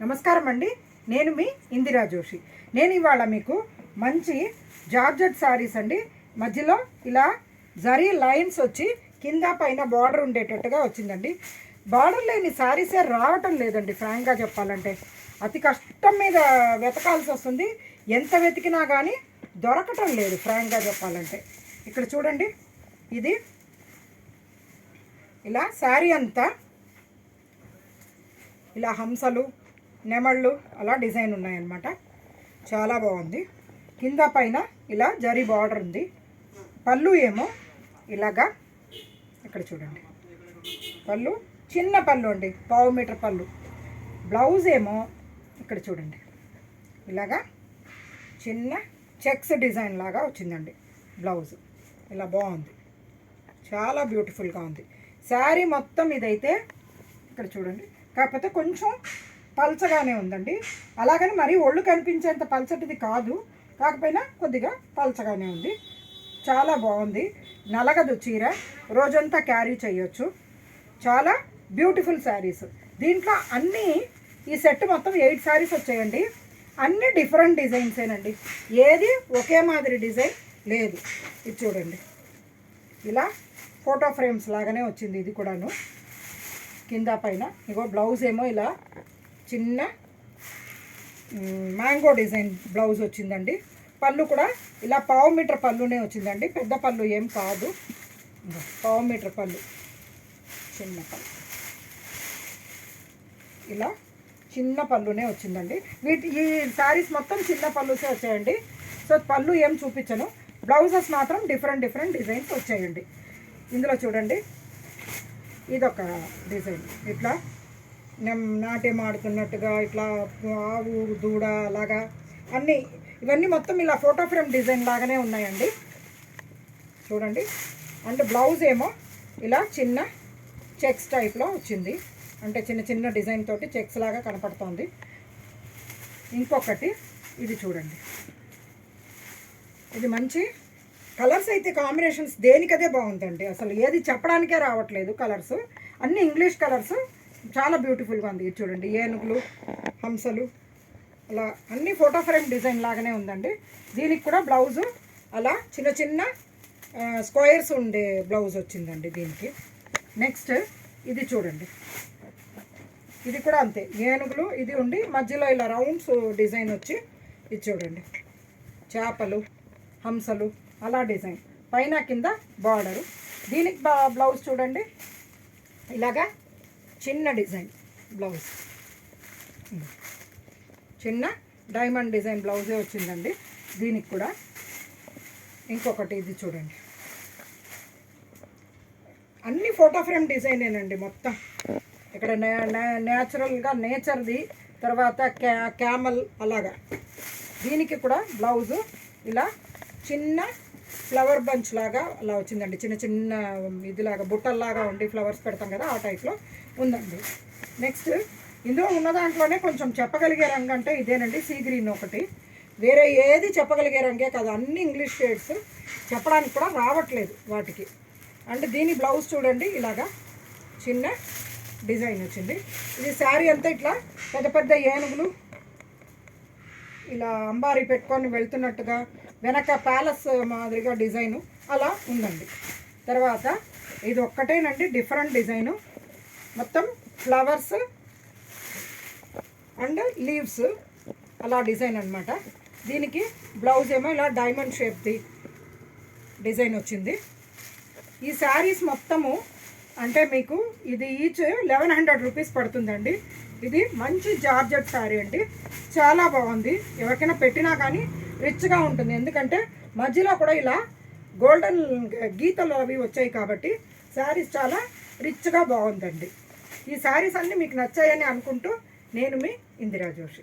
నమస్కారం అండి. నేను మీ ఇందిరా జోషి. నేను ఇవాళ మీకు మంచి జార్జెట్ శారీస్ అండి, మధ్యలో ఇలా జరీ లైన్స్ వచ్చి కింద పైన బార్డర్ ఉండేటట్టుగా వచ్చిందండి. బార్డర్ లేని శారీసే రావటం లేదండి, ఫ్రాంక్గా చెప్పాలంటే అతి కష్టం మీద వెతకాల్సి వస్తుంది. ఎంత వెతికినా కానీ దొరకటం లేదు ఫ్రాంక్గా చెప్పాలంటే. ఇక్కడ చూడండి, ఇది ఇలా శారీ అంతా ఇలా హంసలు నెమళ్ళు అలా డిజైన్ ఉన్నాయన్నమాట. చాలా బాగుంది. కింద పైన ఇలా జరీ బార్డర్ ఉంది. పళ్ళు ఏమో ఇలాగా, ఇక్కడ చూడండి, పళ్ళు చిన్న పళ్ళు అండి, 1/2 మీటర్ పళ్ళు. బ్లౌజ్ ఏమో ఇక్కడ చూడండి, ఇలాగా చిన్న చెక్స్ డిజైన్ లాగా వచ్చిందండి. బ్లౌజ్ ఇలా బాగుంది, చాలా బ్యూటిఫుల్గా ఉంది. శారీ మొత్తం ఇదైతే ఇక్కడ చూడండి, కాకపోతే కొంచెం పల్చగానే ఉందండి. అలాగని మరీ ఒళ్ళు కనిపించేంత పల్చటిది కాదు, కాకపోయినా కొద్దిగా పల్చగానే ఉంది. చాలా బాగుంది, నలగదు చీర, రోజంతా క్యారీ చేయొచ్చు. చాలా బ్యూటిఫుల్ శారీస్. దీంట్లో అన్నీ ఈ సెట్ మొత్తం 8 శారీస్ వచ్చాయండి. అన్నీ డిఫరెంట్ డిజైన్సేనండి, ఏది ఒకే మాదిరి డిజైన్ లేదు. ఇది చూడండి, ఇలా ఫోటో ఫ్రేమ్స్ లాగానే వచ్చింది. ఇది కూడాను కింద పైన. ఇగో బ్లౌజ్ ఏమో ఇలా చిన్న మ్యాంగో డిజైన్ బ్లౌజ్ వచ్చిందండి. పళ్ళు కూడా ఇలా 1/2 మీటర్ పళ్ళునే వచ్చిందండి, పెద్ద పళ్ళు ఏం కాదు. 1/2 మీటర్ పళ్ళు, చిన్న పళ్ళు, ఇలా చిన్న పళ్ళునే వచ్చిందండి. ఈ శారీస్ మొత్తం చిన్న పళ్ళుసే వచ్చాయండి. సో పళ్ళు ఏం చూపించను, బ్లౌజెస్ మాత్రం డిఫరెంట్ డిజైన్స్ వచ్చాయండి. ఇందులో చూడండి, ఇదొక డిజైన్, ఇట్లా నాట్యం ఆడుతున్నట్టుగా ఇట్లా ఆవు దూడ అలాగా అన్నీ, ఇవన్నీ మొత్తం ఇలా ఫోటో ఫ్రేమ్ డిజైన్ లాగానే ఉన్నాయండి. చూడండి. అండ్ బ్లౌజ్ ఏమో ఇలా చిన్న చెక్స్ టైప్లో వచ్చింది, అంటే చిన్న డిజైన్ తోటి చెక్స్ లాగా కనపడుతోంది. ఇంకొకటి ఇది చూడండి, ఇది మంచి కలర్స్ అయితే కాంబినేషన్స్ దేనికదే బాగుందండి. అసలు ఏది చెప్పడానికే రావట్లేదు. కలర్స్ అన్నీ ఇంగ్లీష్ కలర్స్, చాలా బ్యూటిఫుల్గా ఉంది. ఇది చూడండి, ఏనుగులు హంసలు అలా అన్నీ ఫోటో ఫ్రేమ్ డిజైన్ లాగానే ఉందండి. దీనికి కూడా బ్లౌజు అలా చిన్న స్క్వేర్స్ ఉండే బ్లౌజ్ వచ్చిందండి దీనికి. నెక్స్ట్ ఇది చూడండి, ఇది కూడా అంతే, ఏనుగులు ఇది ఉండి మధ్యలో ఇలా రౌండ్స్ డిజైన్ వచ్చి, ఇది చూడండి, చేపలు హంసలు అలా డిజైన్, పైన కింద బార్డరు. దీనికి బ్లౌజ్ చూడండి, ఇలాగా చిన్న డిజైన్ బ్లౌజ్, చిన్న డైమండ్ డిజైన్ బ్లౌజే వచ్చిందండి దీనికి కూడా. ఇంకొకటి ఇది చూడండి, అన్ని ఫోటో ఫ్రేమ్ డిజైనేనండి మొత్తం. ఇక్కడ న్యాచురల్గా నేచర్ది, తర్వాత క్యామల్ అలాగా. దీనికి కూడా బ్లౌజు ఇలా చిన్న ఫ్లవర్ బంచ్ లాగా అలా వచ్చిందండి, చిన్న ఇదిలాగా బుట్టల్లాగా ఉండి ఫ్లవర్స్ పెడతాం కదా, ఆ టైప్లో ఉందండి. నెక్స్ట్ ఇందులో ఉన్న దాంట్లోనే కొంచెం చెప్పగలిగే రంగు అంటే ఇదేనండి, సీ గ్రీన్ ఒకటి. వేరే ఏది చెప్పగలిగే రంగే కాదు, అన్ని ఇంగ్లీష్ షేడ్స్, చెప్పడానికి కూడా రావట్లేదు వాటికి. అంటే దీని బ్లౌజ్ చూడండి, ఇలాగా చిన్న డిజైన్ వచ్చింది. ఇది శారీ అంతా ఇట్లా పెద్ద ఏనుగులు ఇలా అంబారీ పెట్టుకొని వెళ్తున్నట్టుగా, వెనక ప్యాలెస్ మాదిరిగా డిజైను అలా ఉందండి. తర్వాత ఇది ఒక్కటేనండి డిఫరెంట్ డిజైను, మొత్తం ఫ్లవర్స్ అండ్ లీవ్స్ అలా డిజైన్ అనమాట. దీనికి బ్లౌజ్ ఏమో ఇలా డైమండ్ షేప్ది డిజైన్ వచ్చింది. ఈ శారీస్ మొత్తము అంటే మీకు ఇది ఈచ్ 1100 రూపీస్ పడుతుందండి. ఇది మంచి జార్జెట్ శారీ అండి, చాలా బాగుంది. ఎవరికైనా పెట్టినా కానీ రిచ్గా ఉంటుంది, ఎందుకంటే మధ్యలో కూడా ఇలా గోల్డెన్ గీతలు అవి వచ్చాయి కాబట్టి శారీస్ చాలా రిచ్గా బాగుందండి. ఈ శారీస్ అన్నీ మీకు నచ్చాయని అనుకుంటూ నేను మీ ఇందిరా జోషి.